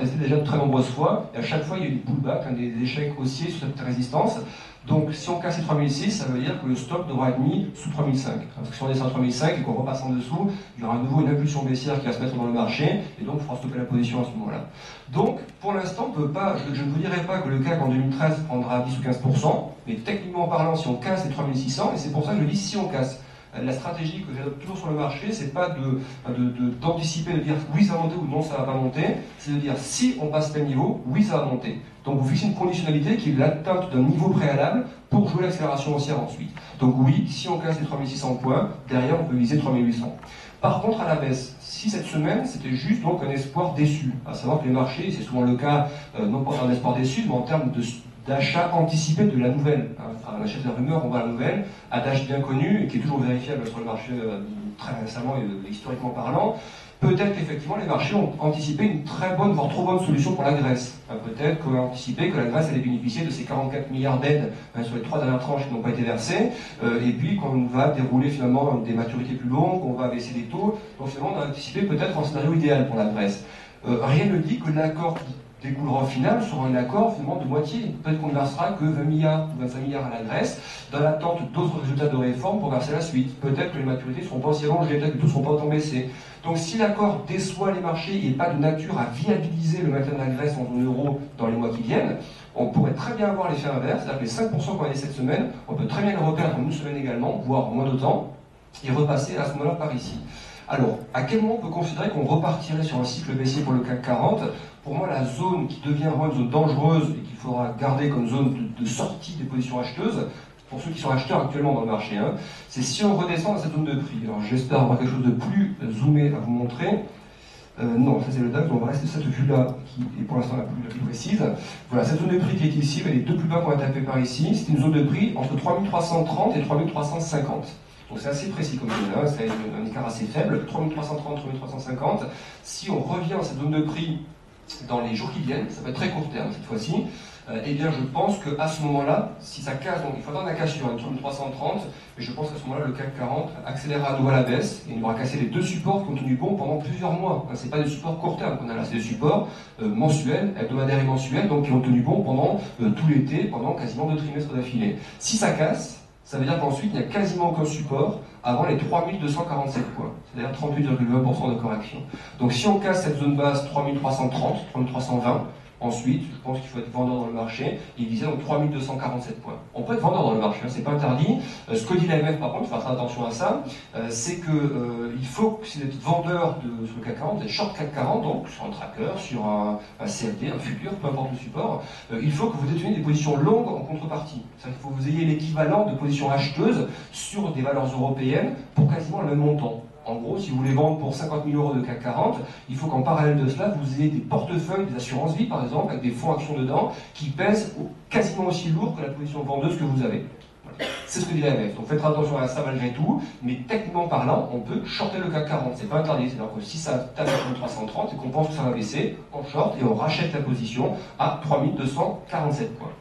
testé déjà de très nombreuses fois, et à chaque fois il y a eu des pullbacks, des échecs haussiers sur cette résistance. Donc si on casse les 3006, ça veut dire que le stop devra être mis sous 3005. Parce que si on descend à 3005 et qu'on repasse en dessous, il y aura à nouveau une impulsion baissière qui va se mettre dans le marché, et donc il faudra stopper la position à ce moment-là. Donc pour l'instant, je ne vous dirai pas que le CAC en 2013 prendra 10 ou 15%, mais techniquement parlant, si on casse les 3600, et c'est pour ça que je dis si on casse. La stratégie que j'adopte toujours sur le marché, c'est pas d'anticiper, de dire oui ça va monter ou non ça va pas monter, c'est de dire si on passe tel niveau, oui ça va monter. Donc vous fixez une conditionnalité qui est l'atteinte d'un niveau préalable pour jouer l'accélération haussière ensuite. Donc oui, si on casse les 3600 points, derrière on peut viser 3800. Par contre, à la baisse, si cette semaine c'était juste donc un espoir déçu, à savoir que les marchés, c'est souvent le cas, non pas d'un espoir déçu, mais en termes d'achat anticipé de la nouvelle. On achète la rumeur, on voit la nouvelle, adage bien connu et qui est toujours vérifiable sur le marché très récemment et historiquement parlant. Peut-être qu'effectivement les marchés ont anticipé une très bonne, voire trop bonne solution pour la Grèce. Peut-être qu'on a anticipé que la Grèce allait bénéficier de ces 44 milliards d'aides sur les 3 dernières tranches qui n'ont pas été versées, et puis qu'on va dérouler finalement des maturités plus longues, qu'on va baisser les taux. Donc finalement on a anticipé peut-être un scénario idéal pour la Grèce. Rien ne dit que l'accord qui découlera au final sera un accord finalement de moitié. Peut-être qu'on ne versera que 20 milliards ou 25 milliards à la Grèce, dans l'attente d'autres résultats de réforme pour verser la suite. Peut-être que les maturités ne seront pas aussi allongées, peut-être que tout ne seront pas autant baissés. Donc si l'accord déçoit les marchés et n'est pas de nature à viabiliser le maintien de la Grèce en zone euro dans les mois qui viennent, on pourrait très bien avoir l'effet inverse, c'est-à-dire que les 5% qu'on a eu cette semaine, on peut très bien le reperdre en une semaine également, voire moins de temps, et repasser à ce moment-là par ici. Alors, à quel moment on peut considérer qu'on repartirait sur un cycle baissier pour le CAC 40 ? Pour moi, la zone qui devient vraiment une zone dangereuse et qu'il faudra garder comme zone de sortie des positions acheteuses, pour ceux qui sont acheteurs actuellement dans le marché, c'est si on redescend dans cette zone de prix. Alors j'espère avoir quelque chose de plus zoomé à vous montrer. Non, ça c'est le DAX, donc on va rester cette vue-là qui est pour l'instant la plus précise. Voilà, cette zone de prix qui est ici, les deux plus bas qu'on a tapé par ici, c'est une zone de prix entre 3330 et 3350. Donc c'est assez précis comme zone, c'est un écart assez faible, 3330, 3350. Si on revient à cette zone de prix dans les jours qui viennent, ça peut être très court terme cette fois-ci, eh bien je pense qu'à ce moment-là, si ça casse, donc il faudra une cassure, une 3330, mais je pense qu'à ce moment-là, le CAC 40 accélérera à nouveau à la baisse, et il aura cassé les deux supports qui ont tenu bon pendant plusieurs mois. Ce n'est pas des supports court terme qu'on a là, c'est des supports mensuels, hebdomadaires et mensuels, donc qui ont tenu bon pendant tout l'été, pendant quasiment 2 trimestres d'affilée. Si ça casse, ça veut dire qu'ensuite, il n'y a quasiment aucun support avant les 3247 points, c'est-à-dire 38,20% de correction. Donc si on casse cette zone basse 3330, 3320, ensuite, je pense qu'il faut être vendeur dans le marché et viser donc 3247 points. On peut être vendeur dans le marché, c'est pas interdit. Ce que dit l'AMF, par contre, il faut faire attention à ça, c'est qu'il faut, si vous êtes vendeur sur le CAC 40, vous êtes short CAC 40, donc sur un tracker, sur un CFD, un futur, peu importe le support, il faut que vous déteniez des positions longues en contrepartie. C'est-à-dire qu'il faut que vous ayez l'équivalent de positions acheteuses sur des valeurs européennes pour quasiment le même montant. En gros, si vous voulez vendre pour 50 000 euros de CAC 40, il faut qu'en parallèle de cela, vous ayez des portefeuilles, des assurances-vie par exemple, avec des fonds actions dedans, qui pèsent quasiment aussi lourd que la position vendeuse que vous avez. Voilà. C'est ce que dit l'AMF. Donc faites attention à ça malgré tout, mais techniquement parlant, on peut shorter le CAC 40. C'est pas interdit. C'est-à-dire que si ça tape à 330 et qu'on pense que ça va baisser, on short et on rachète la position à 3247 points.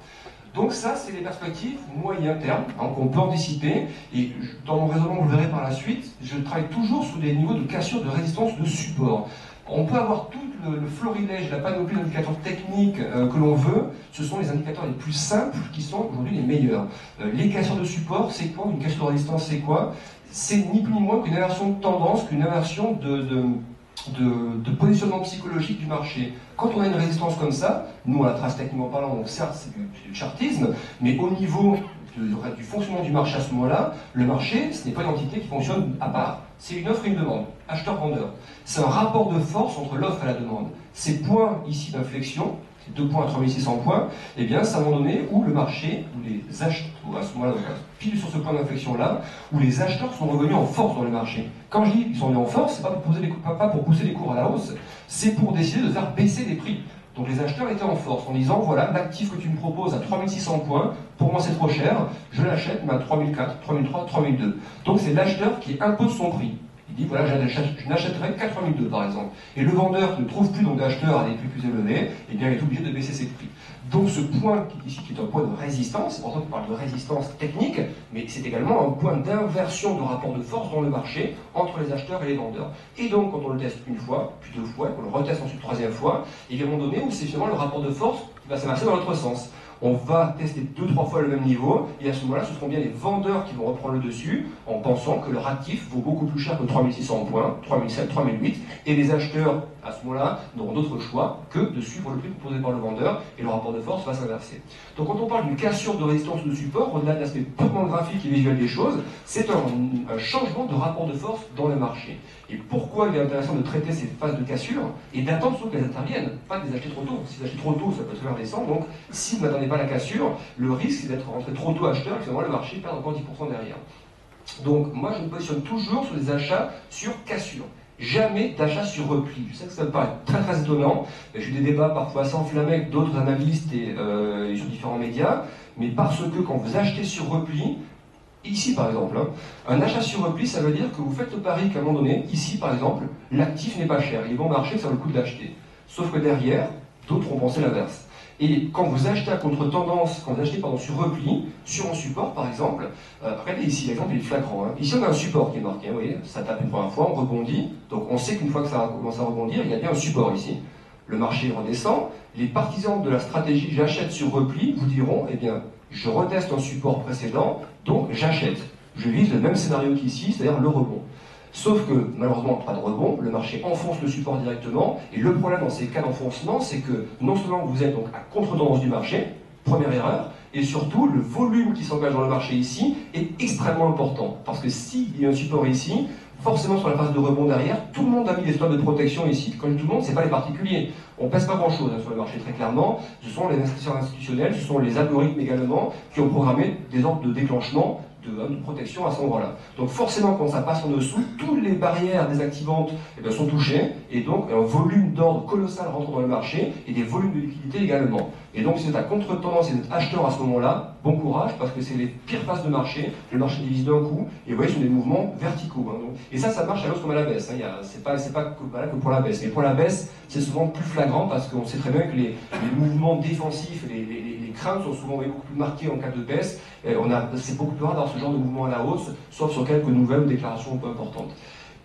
Donc ça, c'est les perspectives moyen terme qu'on peut anticiper. Et dans mon raisonnement, vous le verrez par la suite, je travaille toujours sous des niveaux de cassure, de résistance, de support. On peut avoir tout le florilège, la panoplie d'indicateurs techniques que l'on veut. Ce sont les indicateurs les plus simples qui sont aujourd'hui les meilleurs. Les cassures de support, c'est quoi? Une cassure de résistance, c'est quoi? C'est ni plus ni moins qu'une inversion de tendance, qu'une inversion de positionnement psychologique du marché. Quand on a une résistance comme ça, nous on la trace techniquement parlant, donc certes c'est du chartisme, mais au niveau du fonctionnement du marché à ce moment-là, le marché, ce n'est pas une entité qui fonctionne à part. C'est une offre et une demande, acheteur-vendeur. C'est un rapport de force entre l'offre et la demande. Ces points ici d'inflexion, ces 2 points à 3600 points, eh bien c'est à un moment donné où le marché, où les acheteurs, à ce moment-là, pile sur ce point d'inflexion-là, où les acheteurs sont revenus en force dans le marché. Quand je dis qu'ils sont revenus en force, c'est pas pour pousser les cours à la hausse, c'est pour décider de faire baisser les prix. Donc les acheteurs étaient en force en disant voilà, l'actif que tu me proposes à 3600 points, pour moi c'est trop cher, je l'achète mais à 3004, 3003, 3002. Donc c'est l'acheteur qui impose son prix. Il dit voilà, je n'achèterai qu'à 3002 par exemple. Et le vendeur qui ne trouve plus donc d'acheteurs à des prix plus élevés, eh bien, il est obligé de baisser ses prix. Donc ce point ici, qui est un point de résistance, c'est pour ça qu'on parle de résistance technique, mais c'est également un point d'inversion de rapport de force dans le marché entre les acheteurs et les vendeurs. Et donc quand on le teste une fois, puis deux fois, et qu'on le reteste ensuite une troisième fois, il y a un moment donné où c'est finalement le rapport de force qui va s'inverser dans l'autre sens. On va tester 2-3 fois le même niveau, et à ce moment-là, ce seront bien les vendeurs qui vont reprendre le dessus, en pensant que leur actif vaut beaucoup plus cher que 3600 points, 3007, 3008, et les acheteurs, à ce moment-là, n'auront d'autre choix que de suivre le prix proposé par le vendeur, et le rapport de force va s'inverser. Donc quand on parle d'une cassure de résistance ou de support, au-delà de l'aspect purement graphique et visuel des choses, c'est un changement de rapport de force dans le marché. Et pourquoi il est intéressant de traiter ces phases de cassure et d'attendre surtout qu'elles interviennent, pas de les acheter trop tôt. Si vous achetez trop tôt, ça peut se faire descendre. Donc, si vous n'attendez pas la cassure, le risque c'est d'être rentré trop tôt acheteur et finalement le marché perd encore 10% derrière. Donc, moi je me positionne toujours sur des achats sur cassure. Jamais d'achat sur repli. Je sais que ça me paraît très très étonnant. J'ai eu des débats parfois assez enflammés avec d'autres analystes et sur différents médias. Mais parce que quand vous achetez sur repli, ici par exemple, un achat sur repli, ça veut dire que vous faites le pari qu'à un moment donné, ici par exemple, l'actif n'est pas cher, il est bon marché, ça vaut le coup de l'acheter. Sauf que derrière, d'autres ont pensé l'inverse. Et quand vous achetez à contre-tendance, quand vous achetez sur repli, sur un support par exemple, regardez ici, l'exemple est flagrant. Ici on a un support qui est marqué, vous voyez, ça tape une première fois, on rebondit, donc on sait qu'une fois que ça commence à rebondir, il y a bien un support ici. Le marché redescend, les partisans de la stratégie j'achète sur repli vous diront, eh bien, je reteste un support précédent, donc j'achète. Je vise le même scénario qu'ici, c'est-à-dire le rebond. Sauf que, malheureusement, pas de rebond, le marché enfonce le support directement, et le problème dans ces cas d'enfoncement, c'est que non seulement vous êtes donc à contre-tendance du marché, première erreur, et surtout, le volume qui s'engage dans le marché ici est extrêmement important. Parce que s'il y a un support ici, forcément sur la phase de rebond derrière, tout le monde a mis des stops de protection ici. Quand je dis tout le monde, ce n'est pas les particuliers. On ne pèse pas grand-chose sur le marché très clairement. Ce sont les investisseurs institutionnels, ce sont les algorithmes également qui ont programmé des ordres de déclenchement de protection à cet endroit-là. Donc forcément, quand ça passe en dessous, toutes les barrières désactivantes sont touchées, et donc un volume d'ordre colossal rentre dans le marché, et des volumes de liquidité également. Et donc si vous êtes à contre-tendance et vous êtes acheteur à ce moment-là, bon courage, parce que c'est les pires phases de marché, le marché divise d'un coup, et vous voyez, ce sont des mouvements verticaux. Et ça marche à l'autre comme à la baisse. C'est pas valable que pour la baisse. Mais pour la baisse, c'est souvent plus flagrant, parce qu'on sait très bien que les mouvements défensifs, les craintes sont souvent beaucoup plus marquées en cas de baisse. C'est beaucoup plus rare d'avoir ce genre de mouvement à la hausse, sauf sur quelques nouvelles ou déclarations un peu importantes.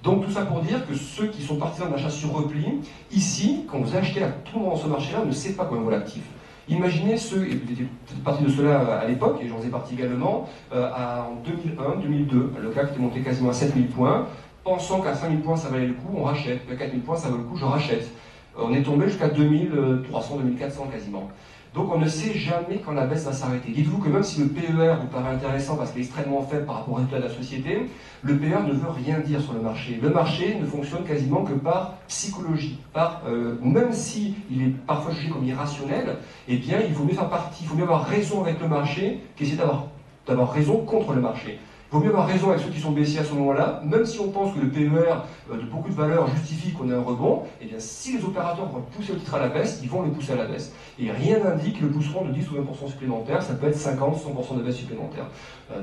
Donc tout ça pour dire que ceux qui sont partisans d'achat sur repli, ici, quand vous achetez à tout moment dans ce marché-là, ne sait pas combien vaut l'actif. Imaginez ceux, et vous étiez peut-être partie de cela à l'époque, et j'en faisais partie également, en 2001, 2002, le CAC était monté quasiment à 7000 points, pensant qu'à 5000 points ça valait le coup, on rachète, qu'à 4000 points ça vaut le coup, je rachète. On est tombé jusqu'à 2300, 2400 quasiment. Donc on ne sait jamais quand la baisse va s'arrêter. Dites-vous que même si le PER vous paraît intéressant parce qu'il est extrêmement faible par rapport au résultat de la société, le PER ne veut rien dire sur le marché. Le marché ne fonctionne quasiment que par psychologie. Même s'il est parfois jugé comme irrationnel, eh bien il vaut mieux faire partie, il faut mieux avoir raison avec le marché qu'essayer d'avoir raison contre le marché. Il vaut mieux avoir raison avec ceux qui sont baissiers à ce moment-là, même si on pense que le PER de beaucoup de valeurs justifie qu'on ait un rebond, eh bien si les opérateurs vont pousser le titre à la baisse, ils vont le pousser à la baisse. Et rien n'indique qu'ils le pousseront de 10 ou 20% supplémentaires, ça peut être 50, 100% de baisse supplémentaire.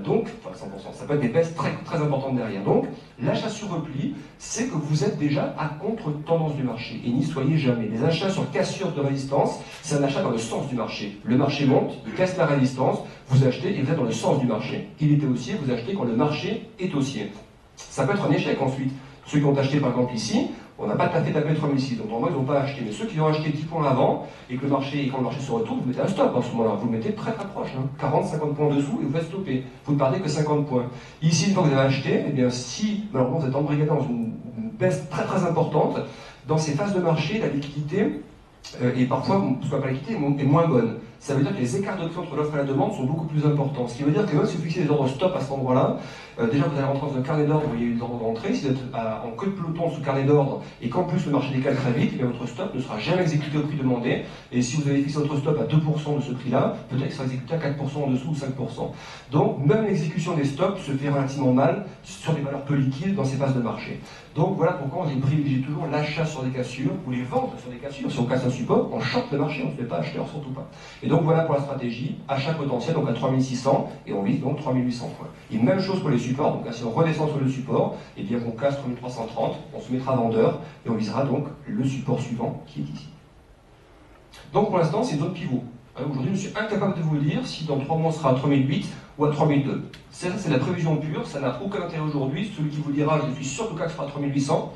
Donc, enfin 100%, ça peut être des baisses très, très importantes derrière. Donc, l'achat sur repli, c'est que vous êtes déjà à contre-tendance du marché. Et n'y soyez jamais. Les achats sur cassure de résistance, c'est un achat dans le sens du marché. Le marché monte, il casse la résistance, vous achetez et vous êtes dans le sens du marché. Il est haussier, vous achetez quand le marché est haussier. Ça peut être un échec ensuite. Ceux qui ont acheté par exemple ici, on n'a pas tapé 3006, donc normalement ils n'ont pas acheté. Mais ceux qui ont acheté 10 points avant, et que quand le marché se retourne, vous mettez un stop en ce moment-là. Vous le mettez très très proche, 40, 50 points en dessous, et vous faites stopper. Vous ne perdez que 50 points. Ici, une fois que vous avez acheté, eh bien si malheureusement vous êtes embrigadé dans une baisse très très importante, dans ces phases de marché, la liquidité, et parfois, ce qu'on appelle la liquidité, est moins bonne. Ça veut dire que les écarts de prix entre l'offre et la demande sont beaucoup plus importants. Ce qui veut dire que même si vous fixez des ordres stop à cet endroit-là, déjà vous allez rentrer dans un carnet d'ordre où il y a eu des ordres d'entrée. Si vous êtes en queue de peloton sous carnet d'ordre et qu'en plus le marché décale très vite, eh bien votre stop ne sera jamais exécuté au prix demandé. Et si vous avez fixé votre stop à 2% de ce prix-là, peut-être qu'il sera exécuté à 4% en dessous ou 5%. Donc même l'exécution des stops se fait relativement mal sur des valeurs peu liquides dans ces phases de marché. Donc voilà pourquoi je privilégie toujours l'achat sur des cassures ou les ventes sur des cassures. Si on casse un support, on short le marché, on ne se fait pas acheteur, surtout pas. Et donc voilà pour la stratégie, achat potentiel donc à 3600 et on vise donc 3800 points. Et même chose pour les supports, donc si on redescend sur le support, et bien qu'on casse 3330, on se mettra vendeur et on visera donc le support suivant qui est ici. Donc pour l'instant c'est une zone pivot. Aujourd'hui je suis incapable de vous dire si dans 3 mois on sera à 3008 ou à 3002. C'est la prévision pure, ça n'a aucun intérêt aujourd'hui. Celui qui vous dira je suis sûr que le CAC sera à 3800,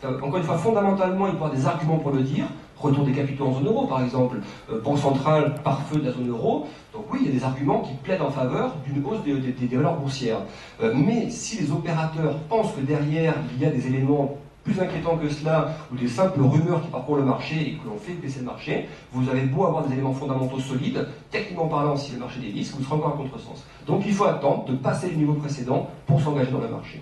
encore une fois, fondamentalement, il peut y avoir des arguments pour le dire. Retour des capitaux en zone euro, par exemple. Banque centrale par feu de la zone euro. Donc oui, il y a des arguments qui plaident en faveur d'une hausse des valeurs boursières. Mais si les opérateurs pensent que derrière, il y a des éléments plus inquiétants que cela, ou des simples rumeurs qui parcourent le marché et que l'on fait baisser le marché, vous avez beau avoir des éléments fondamentaux solides, techniquement parlant, si le marché dévisse, vous serez encore à contresens. Donc il faut attendre de passer les niveaux précédents pour s'engager dans le marché.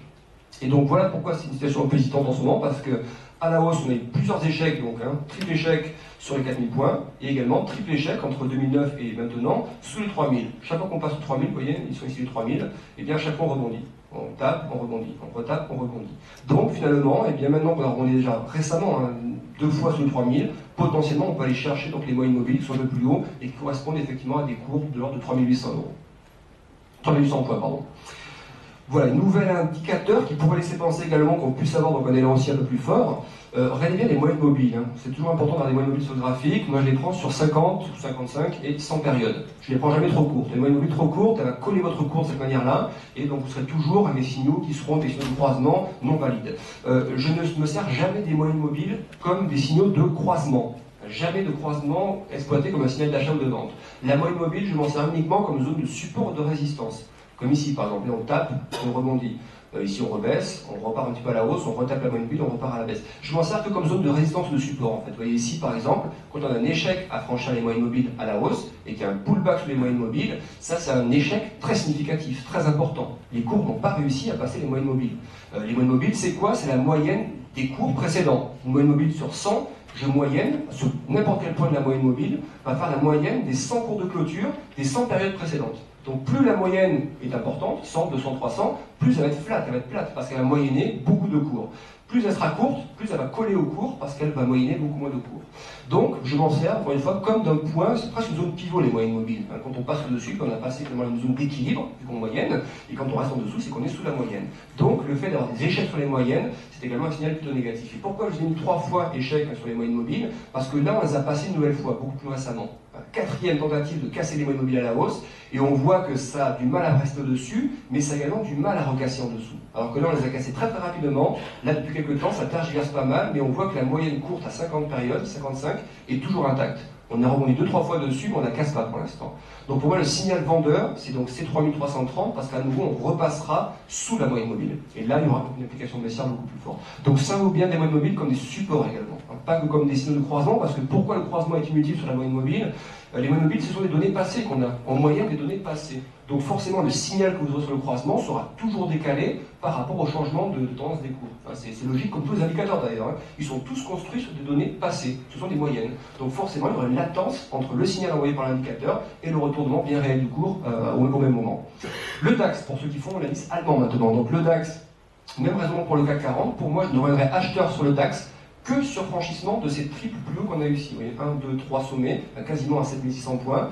Et donc voilà pourquoi c'est une situation un peu hésitante en ce moment, parce que à la hausse, on a eu plusieurs échecs, donc triple échec sur les 4000 points, et également triple échec entre 2009 et maintenant sous les 3000. Chaque fois qu'on passe aux 3000, vous voyez, ils sont ici les 3000, et bien à chaque fois on rebondit. On tape, on rebondit, on retape, on rebondit. Donc finalement, et bien maintenant qu'on a rebondi déjà récemment, 2 fois sous les 3000, potentiellement on peut aller chercher donc les moyennes mobiles qui sont un peu plus hauts et qui correspondent effectivement à des cours de l'ordre de 3800 euros. 3800 points, pardon. Voilà, un nouvel indicateur qui pourrait laisser penser également qu'on puisse avoir donc un élan aussi un peu plus fort. Regardez bien les moyennes mobiles. C'est toujours important d'avoir des moyennes mobiles sur le graphique. Moi, je les prends sur 50, 55 et 100 périodes. Je ne les prends jamais trop courtes. Les moyennes mobiles trop courtes, elle va coller votre cours de cette manière-là, et donc vous serez toujours avec des signaux qui seront des signaux de croisement non valides. Je ne me sers jamais des moyennes mobiles comme des signaux de croisement. Jamais de croisement exploité comme un signal d'achat ou de vente. La moyenne mobile, je m'en sers uniquement comme zone de support ou de résistance. Comme ici, par exemple, on tape, on rebondit. Ici, on rebaisse, on repart un petit peu à la hausse, on retape la moyenne mobile, on repart à la baisse. Je m'en sers que comme zone de résistance ou de support, en fait. Vous voyez ici, par exemple, quand on a un échec à franchir les moyennes mobiles à la hausse, et qu'il y a un pullback sur les moyennes mobiles, ça, c'est un échec très significatif, très important. Les cours n'ont pas réussi à passer les moyennes mobiles. Les moyennes mobiles, c'est quoi? C'est la moyenne des cours précédents. Une moyenne mobile sur 100, je moyenne, sur n'importe quel point de la moyenne mobile, va faire la moyenne des 100 cours de clôture des 100 périodes précédentes. Donc plus la moyenne est importante, 100, 200, 300, plus elle va être flat, elle va être plate, parce qu'elle va moyenner beaucoup de cours. Plus elle sera courte, plus elle va coller au cours, parce qu'elle va moyenner beaucoup moins de cours. Donc je m'en sers, encore une fois, comme d'un point, c'est presque une zone pivot les moyennes mobiles. Quand on passe au-dessus, on a passé dans une zone d'équilibre, vu qu'on moyenne, et quand on reste en dessous, c'est qu'on est sous la moyenne. Donc le fait d'avoir des échecs sur les moyennes, c'est également un signal plutôt négatif. Et pourquoi je vous ai mis 3 fois échec sur les moyennes mobiles? Parce que là, on les a passées une nouvelle fois, beaucoup plus récemment. 4e tentative de casser les moyennes mobiles à la hausse, et on voit que ça a du mal à rester au-dessus, mais ça a également du mal à recasser en dessous. Alors que là, on les a cassées très très rapidement. Là, depuis quelques temps, ça tergiverse pas mal, mais on voit que la moyenne courte à 50 périodes, 55, est toujours intacte. On a rebondi 2-3 fois dessus, mais on ne la casse pas pour l'instant. Donc pour moi, le signal vendeur, c'est donc ces 3330, parce qu'à nouveau, on repassera sous la moyenne mobile. Et là, il y aura une application baissière beaucoup plus forte. Donc ça vaut bien des moyennes mobiles comme des supports également. Pas que comme des signaux de croisement, parce que pourquoi le croisement est inutile sur la moyenne mobile? Les moyennes mobiles, ce sont des données passées qu'on a, en moyenne des données passées. Donc forcément, le signal que vous aurez sur le croisement sera toujours décalé par rapport au changement de tendance des cours. Enfin, c'est logique comme tous les indicateurs d'ailleurs. Ils sont tous construits sur des données passées, ce sont des moyennes. Donc forcément, il y aura une latence entre le signal envoyé par l'indicateur et le retournement bien réel du cours au même moment. Le DAX, pour ceux qui font l'indice allemand maintenant. Donc le DAX, même raison pour le CAC 40, pour moi je ne reviendrai acheteur sur le DAX que sur franchissement de ces triples plus hauts qu'on a eu ici. Vous voyez, 1, 2, 3 sommets, quasiment à 7600 points,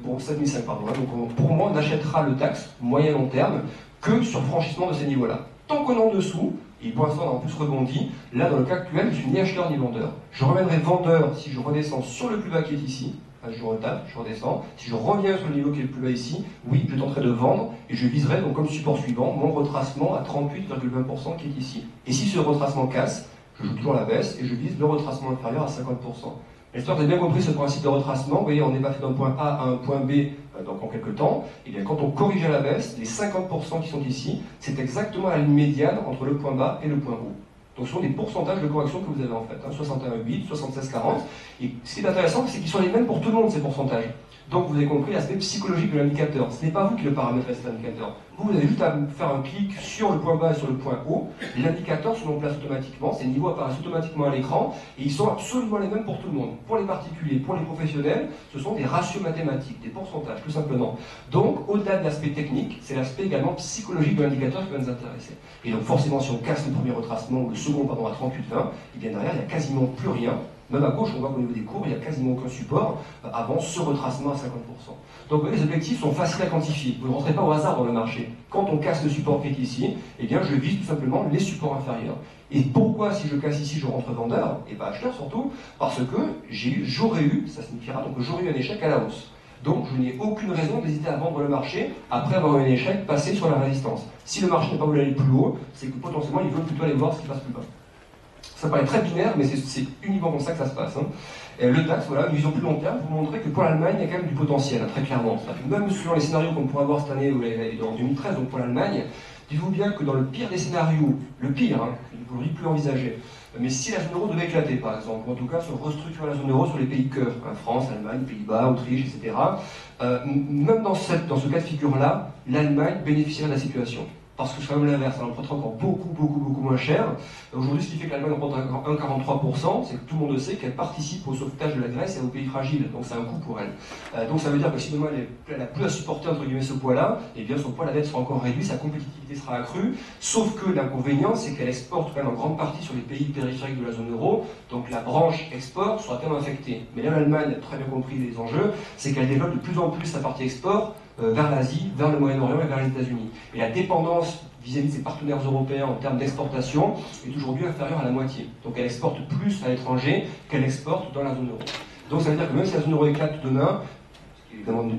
pour 7005, pardon. Donc pour moi, on achètera le DAX, moyen long terme, que sur franchissement de ces niveaux-là. Tant qu'on est en dessous, et pour l'instant on a en plus rebondi, là dans le cas actuel, je suis ni acheteur ni vendeur. Je reviendrai vendeur si je redescends sur le plus bas qui est ici, je retape, je redescends. Si je reviens sur le niveau qui est le plus bas ici, oui, je tenterai de vendre et je viserai donc comme support suivant mon retracement à 38,20% qui est ici. Et si ce retracement casse, je joue toujours la baisse et je vise le retracement inférieur à 50%. J'espère que vous avez bien compris ce principe de retracement. Vous voyez, on est passé d'un point A à un point B donc en quelques temps. Et bien quand on corrige à la baisse, les 50% qui sont ici, c'est exactement la ligne médiane entre le point bas et le point haut. Donc ce sont des pourcentages de correction que vous avez en fait, 61,8, 76,40. Et ce qui est intéressant, c'est qu'ils sont les mêmes pour tout le monde, ces pourcentages. Donc vous avez compris l'aspect psychologique de l'indicateur. Ce n'est pas vous qui le paramétrez cet indicateur. vous avez juste à faire un clic sur le point bas et sur le point haut, l'indicateur se met en place automatiquement, ces niveaux apparaissent automatiquement à l'écran, et ils sont absolument les mêmes pour tout le monde. Pour les particuliers, pour les professionnels, ce sont des ratios mathématiques, des pourcentages, tout simplement. Donc, au-delà de l'aspect technique, c'est l'aspect également psychologique de l'indicateur qui va nous intéresser. Et donc, forcément, si on casse le premier retracement, ou le second, pardon, à 38,20, et bien derrière, il n'y a quasiment plus rien. Même à gauche, on voit qu'au niveau des courbes, il n'y a quasiment aucun support avant ce retracement à 50%. Donc, vous voyez, les objectifs sont faciles à quantifier. Vous ne rentrez pas au hasard dans le marché. Quand on casse le support qui est ici, eh bien, je vise tout simplement les supports inférieurs. Et pourquoi, si je casse ici, je rentre vendeur, et pas acheteur surtout? Parce que j'aurais eu, ça signifiera donc que j'aurais eu un échec à la hausse. Donc, je n'ai aucune raison d'hésiter à vendre le marché après avoir eu un échec passé sur la résistance. Si le marché n'est pas voulu aller plus haut, c'est que potentiellement, il veut plutôt aller voir ce qui passe plus bas. Ça paraît très binaire, mais c'est uniquement comme ça que ça se passe. Et le DAX, voilà, une vision plus long terme, pour montrer que pour l'Allemagne, il y a quand même du potentiel, très clairement. Même selon les scénarios qu'on pourra voir cette année, ou en 2013, donc pour l'Allemagne, dites-vous bien que dans le pire des scénarios, le pire, vous ne plus envisager, mais si la zone euro devait éclater, par exemple, ou en tout cas se restructurer la zone euro sur les pays cœurs, France, Allemagne, Pays-Bas, Autriche, etc., même dans ce cas de figure-là, l'Allemagne bénéficierait de la situation. Parce que c'est quand même l'inverse, elle emprunte encore beaucoup moins cher. Aujourd'hui, ce qui fait que l'Allemagne emprunte 1,43%, c'est que tout le monde sait qu'elle participe au sauvetage de la Grèce et aux pays fragiles, donc c'est un coût pour elle. Donc ça veut dire que si demain elle n'a plus à supporter entre guillemets ce poids-là, eh bien son poids, la dette sera encore réduit, sa compétitivité sera accrue, sauf que l'inconvénient, c'est qu'elle exporte quand même en grande partie sur les pays périphériques de la zone euro, donc la branche export sera tellement affectée. Mais là, l'Allemagne a très bien compris les enjeux, c'est qu'elle développe de plus en plus sa partie export, vers l'Asie, vers le Moyen-Orient et vers les États-Unis. Et la dépendance vis-à-vis de ses partenaires européens en termes d'exportation est aujourd'hui inférieure à la moitié. Donc elle exporte plus à l'étranger qu'elle exporte dans la zone euro. Donc ça veut dire que même si la zone euro éclate demain, ce qui évidemment n'est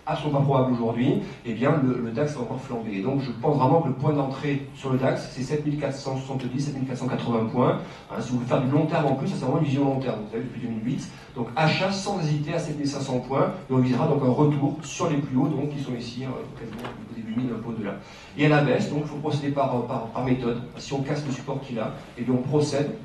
absolument pas probable aujourd'hui, eh bien le DAX va encore flamber. Et donc je pense vraiment que le point d'entrée sur le DAX, c'est 7470, 7480 points. Si vous voulez faire du long terme en plus, ça c'est vraiment une vision long terme, vous savez, depuis 2008. Donc achat sans hésiter à 7500 points, et on visera donc un retour sur les plus hauts, donc qui sont ici, quasiment au début 1000, un peu au-delà. Et à la baisse, donc il faut procéder par méthode. Si on casse le support qu'il a, et bien on procède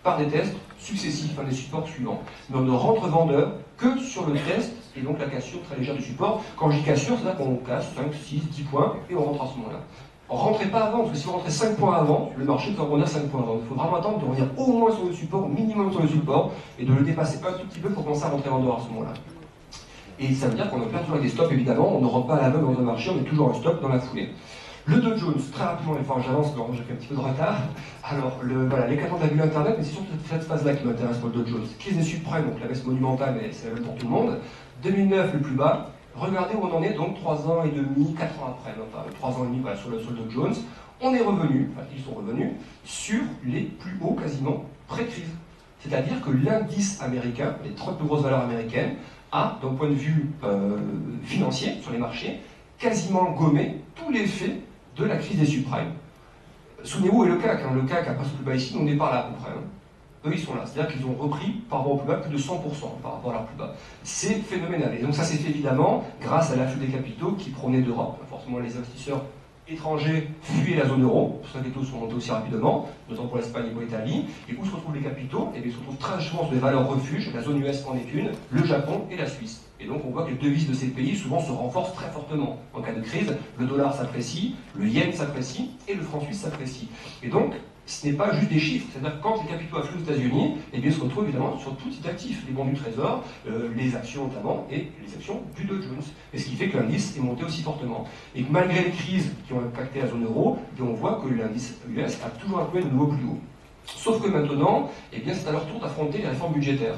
par des tests successifs, des supports suivants. Mais on ne rentre vendeur que sur le test, et donc la cassure très légère du support. Quand je dis cassure, c'est-à-dire qu'on casse 5, 6, 10 points, et on rentre à ce moment-là. Rentrez pas avant, parce que si vous rentrez 5 points avant, le marché va revenir 5 points avant. Il faut vraiment attendre de revenir au moins sur le support, au minimum sur le support, et de le dépasser un tout petit peu pour commencer à rentrer vendeur à ce moment-là. Et ça veut dire qu'on opère toujours avec des stops, évidemment, on ne rentre pas à l'aveugle dans un marché, on est toujours un stop dans la foulée. Le Dow Jones, très rapidement, j'avance, j'ai fait un petit peu de retard. Alors, voilà, l'éclatement de la bulle Internet, mais c'est surtout cette phase-là qui m'intéresse pour le Dow Jones. Crise des subprimes, donc la baisse monumentale, mais c'est la même pour tout le monde. 2009, le plus bas. Regardez où on en est, donc 3 ans et demi, 4 ans après, enfin 3 ans et demi voilà, sur le Dow Jones. On est revenu, enfin ils sont revenus, sur les plus hauts quasiment pré-crise. C'est-à-dire que l'indice américain, les 30 plus grosses valeurs américaines, a, d'un point de vue financier sur les marchés, quasiment gommé tout l'effet de la crise des subprimes. Souvenez-vous, et le CAC, le CAC a passé plus bas ici, on est par là à peu près. Eux, ils sont là. C'est-à-dire qu'ils ont repris par rapport au plus bas plus de 100% par rapport à leur plus bas. C'est phénoménal. Et donc ça s'est fait évidemment grâce à l'afflux des capitaux qui provenaient d'Europe. Forcément, les investisseurs étrangers fuyaient la zone euro, pour ça que les taux sont montés aussi rapidement, notamment pour l'Espagne et pour l'Italie. Et où se retrouvent les capitaux? Et bien, ils se retrouvent très souvent sur des valeurs refuges. La zone US en est une, le Japon et la Suisse. Et donc on voit que les devises de ces pays souvent se renforcent très fortement. En cas de crise, le dollar s'apprécie, le yen s'apprécie et le franc suisse s'apprécie. Et donc, ce n'est pas juste des chiffres, c'est-à-dire que quand les capitaux affluent aux États-Unis, eh bien, ils se retrouvent évidemment sur tout type d'actifs, les bons du Trésor, les actions notamment, et les actions du Dow Jones. Et ce qui fait que l'indice est monté aussi fortement. Et que malgré les crises qui ont impacté la zone euro, eh bien, on voit que l'indice US a toujours accumulé de nouveaux plus hauts. Sauf que maintenant, eh bien, c'est à leur tour d'affronter les réformes budgétaires.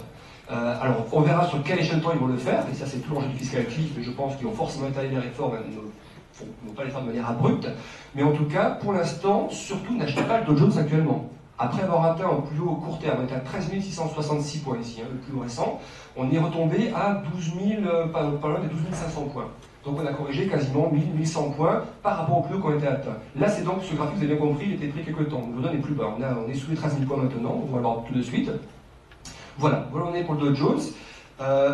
Alors, on verra sur quel échelle de temps ils vont le faire, et ça c'est tout l'enjeu du fiscal cliff, mais je pense qu'ils vont forcément étaler les réformes, ils ne vont pas les faire de manière abrupte, mais en tout cas, pour l'instant, surtout n'achetez pas le Dow Jones actuellement. Après avoir atteint un plus haut court terme, on est à 13 666 points ici, le plus haut récent, on est retombé à 12 000, pas loin des 12 500 points. Donc on a corrigé quasiment 1100 points par rapport au plus haut qu'on était atteint. Là, c'est donc ce graphique, vous avez bien compris, il était pris quelques temps. Le Dow Jones est plus bas, on est sous les 13 000 points maintenant, on va le voir tout de suite. Voilà, voilà on est pour le Dow Jones.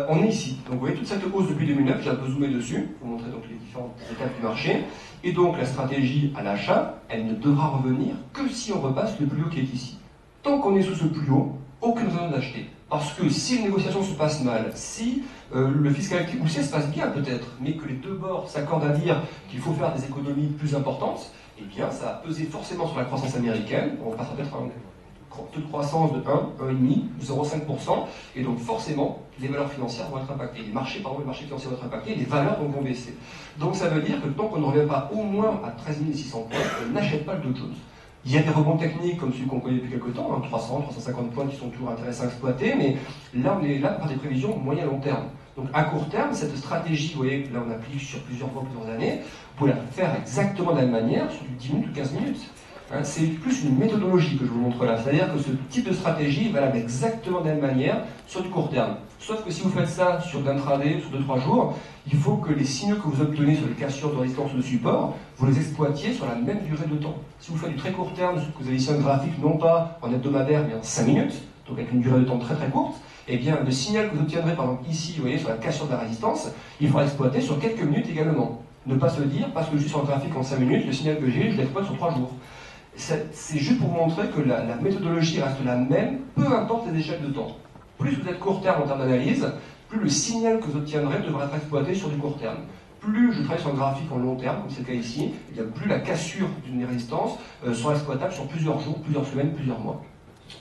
On est ici. Donc vous voyez toute cette hausse depuis 2009, j'ai un peu zoomé dessus, pour vous montrer donc les différentes étapes du marché. Et donc la stratégie à l'achat, elle ne devra revenir que si on repasse le plus haut qui est ici. Tant qu'on est sous ce plus haut, aucune raison d'acheter. Parce que si les négociations se passent mal, si le fiscalité boursier se passe bien peut-être, mais que les deux bords s'accordent à dire qu'il faut faire des économies plus importantes, eh bien ça va peser forcément sur la croissance américaine. On passera peut-être à un taux de croissance de 1, 1,5, 0,5%, et donc forcément les valeurs financières vont être impactées, les marchés financiers vont être impactés, et les valeurs vont baisser. Donc ça veut dire que tant qu'on ne revient pas au moins à 13 600 points, on n'achète pas le Dow Jones. Il y a des rebonds techniques comme celui qu'on connaît depuis quelques temps, 300, 350 points qui sont toujours intéressants à exploiter, mais là on est là par des prévisions moyen-long terme. Donc à court terme, cette stratégie, vous voyez, là on applique sur plusieurs mois, plusieurs années, vous pouvez la faire exactement de la même manière sur du 10 minutes ou 15 minutes. C'est plus une méthodologie que je vous montre là, c'est-à-dire que ce type de stratégie est valable exactement de la même manière sur du court terme. Sauf que si vous faites ça sur d'intraday, sur 2-3 jours, il faut que les signaux que vous obtenez sur les cassures de résistance ou de support, vous les exploitiez sur la même durée de temps. Si vous faites du très court terme, que vous avez ici un graphique non pas en hebdomadaire mais en 5 minutes, donc avec une durée de temps très très courte, eh bien le signal que vous obtiendrez par exemple ici, vous voyez, sur la cassure de la résistance, il faudra exploiter sur quelques minutes également. Ne pas se dire, parce que je suis sur un graphique en 5 minutes, le signal que j'ai, je l'exploite sur 3 jours. C'est juste pour vous montrer que la méthodologie reste la même, peu importe les échelles de temps. Plus vous êtes court terme en termes d'analyse, plus le signal que vous obtiendrez devra être exploité sur du court terme. Plus je travaille sur un graphique en long terme, comme c'est le cas ici, eh bien plus la cassure d'une résistance sera exploitable sur plusieurs jours, plusieurs semaines, plusieurs mois.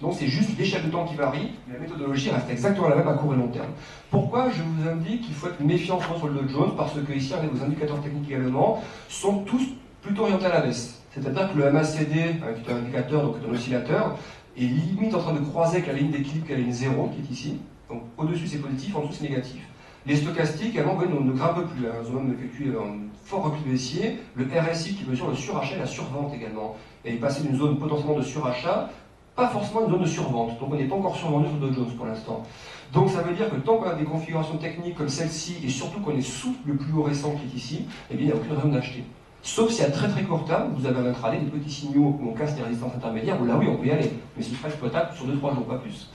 Donc c'est juste l'échelle de temps qui varie, mais la méthodologie reste exactement la même à court et long terme. Pourquoi je vous indique qu'il faut être méfiant sur le Dow Jones? Parce que ici, vos indicateurs techniques également sont tous plutôt orientés à la baisse. C'est-à-dire que le MACD, qui est un indicateur, donc un oscillateur, est limite en train de croiser avec la ligne d'équilibre qui est la ligne 0, qui est ici. Donc au-dessus c'est positif, en dessous c'est négatif. Les stochastiques, également, vous voyez, ne grimpent plus. Un zone effectue un fort recul baissier. Le RSI qui mesure le surachat et la survente également. Et il est passé d'une zone potentiellement de surachat, pas forcément une zone de survente. Donc on n'est pas encore survendu sur Dow Jones pour l'instant. Donc ça veut dire que tant qu'on a des configurations techniques comme celle-ci, et surtout qu'on est sous le plus haut récent qui est ici, eh bien il n'y a aucune raison d'acheter. Sauf si à très très court terme, vous avez un intraday, des petits signaux où on casse les résistances intermédiaires, où là oui on peut y aller, mais ce sera exploitable sur 2-3 jours, pas plus,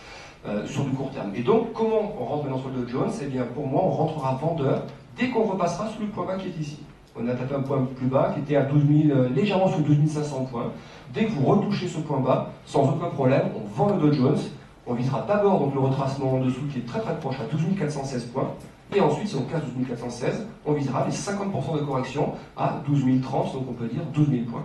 sur du court terme. Et donc comment on rentre maintenant sur le Dow Jones? Eh bien pour moi on rentrera vendeur dès qu'on repassera sous le point bas qui est ici. On a tapé un point plus bas qui était à 12 000, légèrement sous 12 500 points. Dès que vous retouchez ce point bas, sans aucun problème, on vend le Dow Jones. On visera d'abord donc le retracement en dessous qui est très très proche à 12 416 points. Et ensuite, si on casse 12 416, on visera les 50% de correction à 12 030, donc on peut dire 12 000 points.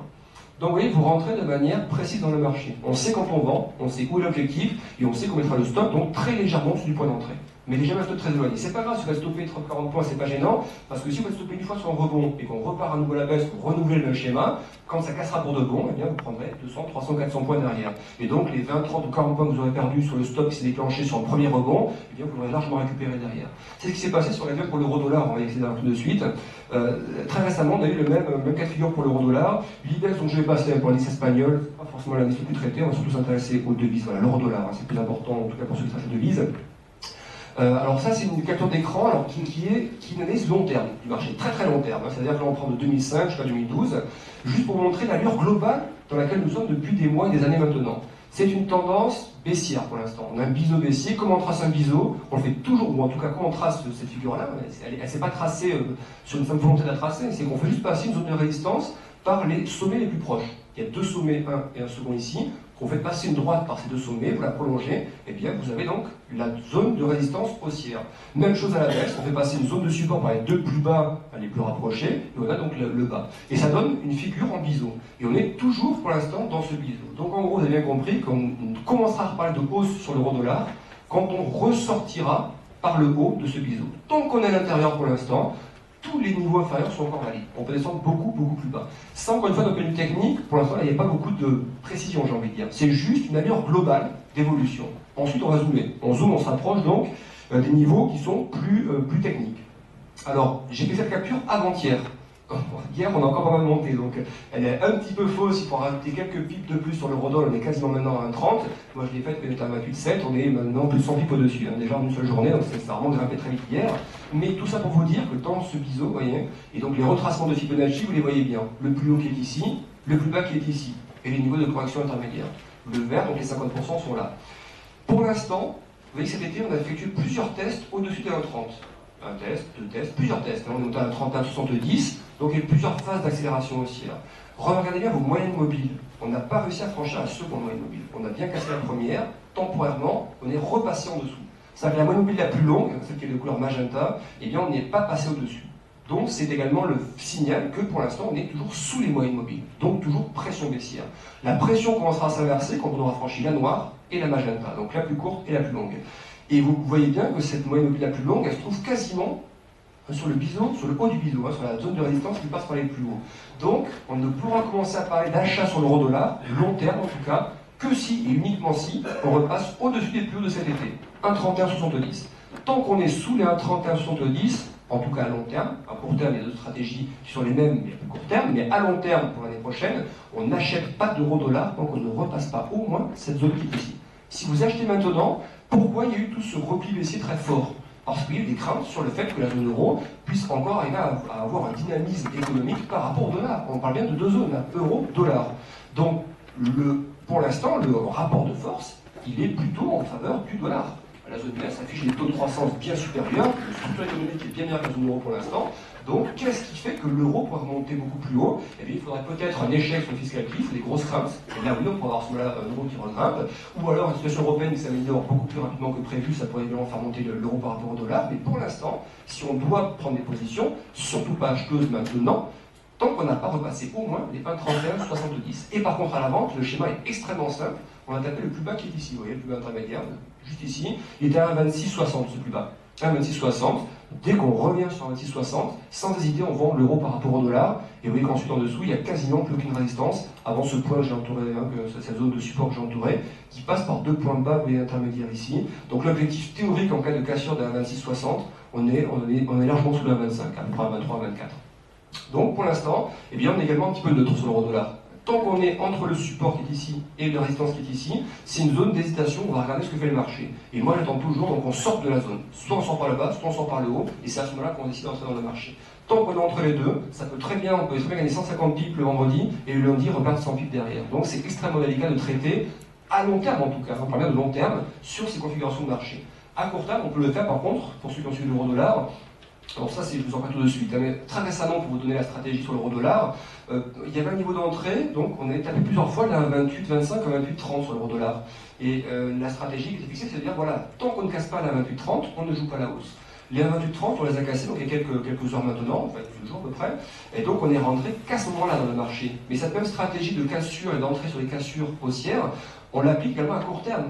Donc vous voyez, vous rentrez de manière précise dans le marché. On sait quand on vend, on sait où est l'objectif, et on sait qu'on mettra le stop, donc très légèrement au-dessus du point d'entrée. Mais déjà un stop très éloigné. C'est pas grave si vous allez stopper 30-40 points, c'est pas gênant, parce que si vous allez stopper une fois sur un rebond et qu'on repart à nouveau à la baisse pour renouveler le schéma, quand ça cassera pour de bon, eh bien vous prendrez 200, 300, 400 points derrière. Et donc les 20, 30 ou 40 points que vous aurez perdus sur le stop qui s'est déclenché sur le premier rebond, eh bien vous l'aurez largement récupéré derrière. C'est ce qui s'est passé sur la gueule pour l'euro-dollar, on va essayer d'avoir tout de suite. Très récemment, on a eu le même cas de figure pour l'euro-dollar. L'index dont je vais passer pour l'indice espagnol, pas forcément l'indice le plus traité, on va surtout s'intéresser aux devises. Voilà, l'euro-dollar, c'est le plus important, en tout cas pour ceux qui traitent les devises. Alors ça c'est une capture d'écran qui est une analyse long terme du marché, très très long terme, c'est-à-dire que là on prend de 2005 jusqu'à 2012, juste pour montrer l'allure globale dans laquelle nous sommes depuis des mois et des années maintenant. C'est une tendance baissière pour l'instant, on a un biseau baissier. Comment on trace un biseau? On le fait toujours, ou en tout cas comment on trace cette figure-là, elle ne s'est pas tracée sur une simple volonté de la tracer, c'est qu'on fait juste passer une zone de résistance par les sommets les plus proches. Il y a deux sommets, un et un second ici. Qu'on fait passer une droite par ces deux sommets, vous la prolongez, et bien vous avez donc la zone de résistance haussière. Même chose à la baisse, on fait passer une zone de support par les deux plus bas, les plus rapprochés, et on a donc le bas. Et ça donne une figure en biseau. Et on est toujours pour l'instant dans ce biseau. Donc en gros, vous avez bien compris qu'on commencera à reparler de hausse sur l'euro-dollar quand on ressortira par le haut de ce biseau. Tant qu'on est à l'intérieur pour l'instant, tous les niveaux inférieurs sont encore valides. On peut descendre beaucoup, beaucoup plus bas. Ça, encore une fois, d'un point de vue technique, pour l'instant, il n'y a pas beaucoup de précision, j'ai envie de dire. C'est juste une allure globale d'évolution. Ensuite, on va zoomer. On zoome, on s'approche donc des niveaux qui sont plus techniques. Alors, j'ai fait cette capture avant-hier. Hier, on a encore pas mal monté, donc elle est un petit peu fausse, il faut rajouter quelques pips de plus sur l'eurodoll, on est quasiment maintenant à 1,30. Moi je l'ai fait quand on était à 28,7, on est maintenant plus de 100 pips au-dessus, déjà en une seule journée, donc ça a vraiment grimpé très vite hier. Mais tout ça pour vous dire que dans ce biseau, vous voyez, et donc les retracements de Fibonacci, vous les voyez bien. Le plus haut qui est ici, le plus bas qui est ici, et les niveaux de correction intermédiaires. Le vert, donc les 50% sont là. Pour l'instant, vous voyez que cet été, on a effectué plusieurs tests au-dessus de 1,30. Un test, deux tests, plusieurs tests. On est monté à 31, 70, donc il y a plusieurs phases d'accélération haussière. Regardez bien vos moyennes mobiles. On n'a pas réussi à franchir la seconde moyenne mobile. On a bien cassé la première, temporairement, on est repassé en dessous. C'est-à-dire que la moyenne mobile la plus longue, celle qui est de couleur magenta, eh bien on n'est pas passé au-dessus. Donc c'est également le signal que pour l'instant on est toujours sous les moyennes mobiles, donc toujours pression baissière. La pression commencera à s'inverser quand on aura franchi la noire et la magenta, donc la plus courte et la plus longue. Et vous voyez bien que cette moyenne mobile la plus longue, elle se trouve quasiment sur le biseau, sur le haut du biseau, sur la zone de résistance qui passe par les plus hauts. Donc on ne pourra commencer à parler d'achat sur l'euro-dollar, long terme en tout cas, que si et uniquement si on repasse au-dessus des plus hauts de cet été, 1,3170. Tant qu'on est sous les 1,3170, en tout cas à long terme, à court terme il y a d'autres stratégies qui sont les mêmes mais à plus court terme, mais à long terme pour l'année prochaine, on n'achète pas d'euro-dollar tant qu'on ne repasse pas au moins cette zone qui est ici. Si vous achetez maintenant, pourquoi il y a eu tout ce repli baissier très fort? Parce qu'il y a eu des craintes sur le fait que la zone euro puisse encore arriver à avoir un dynamisme économique par rapport au dollar. On parle bien de deux zones, euro-dollar. Donc pour l'instant, le rapport de force, il est plutôt en faveur du dollar. La zone S affiche des taux de croissance bien supérieurs, une structure économique est bien meilleure que la zone euro pour l'instant. Donc, qu'est-ce qui fait que l'euro pourrait remonter beaucoup plus haut? Eh bien, il faudrait peut-être un échec sur le fiscal cliff, des grosses craintes. Et là, oui, on pourrait avoir ce moment-là un euro qui regrimpe. Ou alors une situation européenne qui s'améliore beaucoup plus rapidement que prévu, ça pourrait évidemment faire monter l'euro par rapport au dollar. Mais pour l'instant, si on doit prendre des positions, surtout pas acheteuses maintenant, tant qu'on n'a pas repassé au moins les 1,3170. Et par contre, à la vente, le schéma est extrêmement simple. On a tapé le plus bas qui est ici, vous voyez, le plus bas intermédiaire, juste ici. Il était à 1,2660, ce plus bas. 1,2660. Dès qu'on revient sur 1,2660, sans hésiter, on vend l'euro par rapport au dollar. Et vous voyez qu'ensuite, en dessous, il n'y a quasiment plus aucune résistance avant ce point que j'ai entouré, cette zone de support que j'ai entouré, qui passe par deux points bas, vous voyez, intermédiaires ici. Donc l'objectif théorique en cas de cassure d'un 1,2660, on est largement sous le 1,25, à peu près à 23, 24. Donc pour l'instant, eh bien, on est également un petit peu neutre sur l'euro-dollar. Tant qu'on est entre le support qui est ici et la résistance qui est ici, c'est une zone d'hésitation, on va regarder ce que fait le marché. Et moi j'attends toujours donc on sorte de la zone. Soit on sort par le bas, soit on sort par le haut, et c'est à ce moment-là qu'on décide d'entrer dans le marché. Tant qu'on est entre les deux, ça peut très bien, on peut très bien gagner 150 pips le vendredi, et le lundi reperdre 100 pips derrière. Donc c'est extrêmement délicat de traiter, à long terme en tout cas, on parle bien de long terme, sur ces configurations de marché. À court terme, on peut le faire par contre, pour ceux qui ont suivi l'euro-dollar. Alors ça, je vous en parle tout de suite. Mais très récemment, pour vous donner la stratégie sur l'euro-dollar, il y avait un niveau d'entrée, donc on est tapé plusieurs fois là, à 28,25 à 28,30 sur l'euro-dollar. Et la stratégie qui était fixée, c'est de dire, voilà, tant qu'on ne casse pas la 28,30, on ne joue pas la hausse. Les 28,30, on les a cassés, donc il y a quelques heures maintenant, en fait, 2 jours à peu près, et donc on est rentré qu'à ce moment-là dans le marché. Mais cette même stratégie de cassure et d'entrée sur les cassures haussières, on l'applique également à court terme.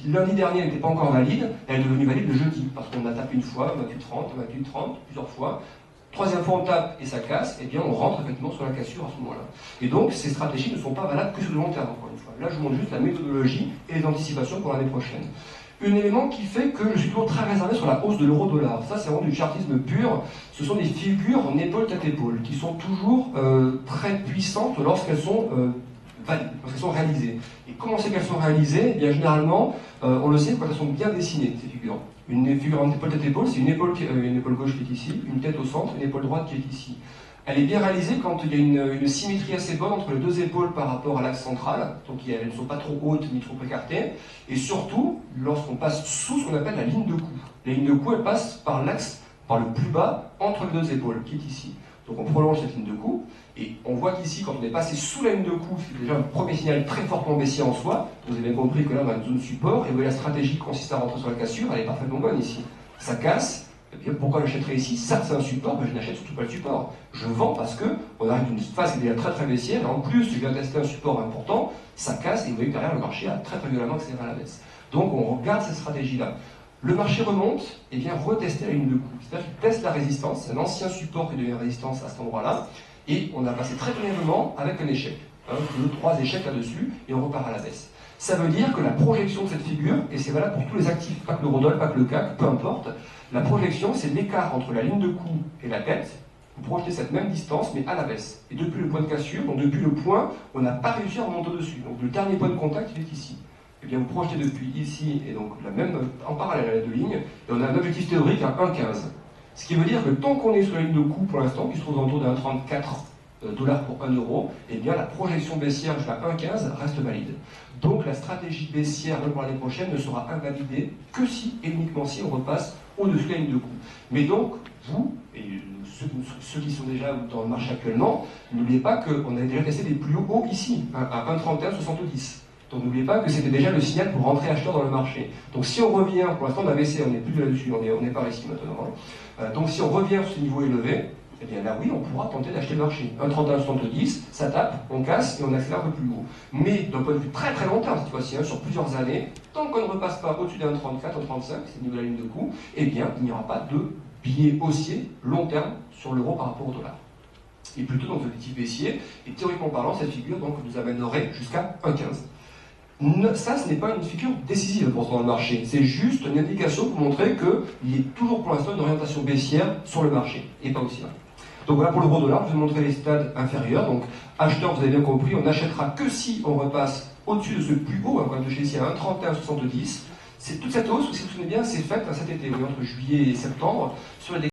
Lundi dernier, elle n'était pas encore valide, elle est devenue valide le jeudi, parce qu'on a tapé une fois, 28,30, 28,30, plusieurs fois. Troisième fois, on tape et ça casse, et bien on rentre effectivement sur la cassure à ce moment-là. Et donc, ces stratégies ne sont pas valables que sur le long terme, encore une fois. Là, je vous montre juste la méthodologie et les anticipations pour l'année prochaine. Un élément qui fait que je suis toujours très réservé sur la hausse de l'euro-dollar. Ça, c'est vraiment du chartisme pur. Ce sont des figures en épaule-tête-épaule, qui sont toujours très puissantes lorsqu'elles sont réalisées. Et comment c'est qu'elles sont réalisées? Eh bien, généralement, on le sait quand elles sont bien dessinées, ces figures. Une figure en épaule-tête-épaule, c'est une épaule gauche qui est ici, une tête au centre, une épaule droite qui est ici. Elle est bien réalisée quand il y a une symétrie assez bonne entre les deux épaules par rapport à l'axe central, donc elles ne sont pas trop hautes ni trop écartées, et surtout lorsqu'on passe sous ce qu'on appelle la ligne de cou. La ligne de cou, elle passe par l'axe, par le plus bas, entre les deux épaules, qui est ici. Donc on prolonge cette ligne de cou, et on voit qu'ici, quand on est passé sous la ligne de cou, c'est déjà un premier signal très fortement baissier en soi. Vous avez bien compris que là, on a une zone support, et vous voyez la stratégie qui consiste à rentrer sur la cassure, elle est parfaitement bonne ici. Ça casse. Et bien, pourquoi j'achèterais ici? Certes, c'est un support, mais je n'achète surtout pas le support. Je vends parce qu'on arrive d'une phase qui est déjà très très baissière, et en plus, je viens de tester un support important, ça casse, et vous voyez que derrière, le marché a très très violemment accéléré à la baisse. Donc, on regarde cette stratégie-là. Le marché remonte et vient retester la ligne de coup. C'est-à-dire qu'il teste la résistance, c'est un ancien support qui devient résistance à cet endroit-là, et on a passé très brièvement avec un échec. 3 échecs là-dessus, et on repart à la baisse. Ça veut dire que la projection de cette figure, et c'est valable pour tous les actifs, pas que l'eurodoll, pas que le CAC, peu importe, la projection, c'est l'écart entre la ligne de cou et la tête. Vous projetez cette même distance, mais à la baisse. Et depuis le point de cassure, donc depuis le point, on n'a pas réussi à remonter au-dessus. Donc le dernier point de contact, il est ici. Et bien vous projetez depuis ici, et donc la même, en parallèle à la 2 lignes, et on a un objectif théorique à 1,15. Ce qui veut dire que tant qu'on est sur la ligne de cou pour l'instant, qui se trouve autour de 1,34 $ pour 1 euro, et bien la projection baissière jusqu'à 1,15 reste valide. Donc la stratégie baissière pour l'année prochaine ne sera invalidée que si et uniquement si on repasse au-dessus de la ligne de cou. Mais donc, vous, et ceux qui sont déjà dans le marché actuellement, n'oubliez pas qu'on a déjà cassé les plus hauts ici, à 1,31,70. Donc n'oubliez pas que c'était déjà le signal pour rentrer acheteur dans le marché. Donc si on revient, pour l'instant on a baissé, on n'est plus là-dessus, on est par ici maintenant. Donc si on revient sur ce niveau élevé, eh bien là oui, on pourra tenter d'acheter le marché. 1,31,70, ça tape, on casse et on accélère un peu plus haut. Mais d'un point de vue très très long terme, cette fois-ci, sur plusieurs années, tant qu'on ne repasse pas au-dessus d'un 34, un 35, c'est le niveau de la ligne de coût, eh bien il n'y aura pas de biais haussier long terme sur l'euro par rapport au dollar. Et plutôt donc l'objectif baissier, et théoriquement parlant, cette figure donc, nous amènerait jusqu'à 1,15. Ça, ce n'est pas une figure décisive pour dans le marché, c'est juste une indication pour montrer qu'il y a toujours pour l'instant une orientation baissière sur le marché, et pas aussi là. Donc voilà pour l'euro-dollar, je vais vous montrer les stades inférieurs. Donc acheteur, vous avez bien compris, on n'achètera que si on repasse au-dessus de ce plus haut, quand même de chez ici à 1,31,70. C'est toute cette hausse, si vous vous souvenez bien, c'est faite cet été, entre juillet et septembre, sur les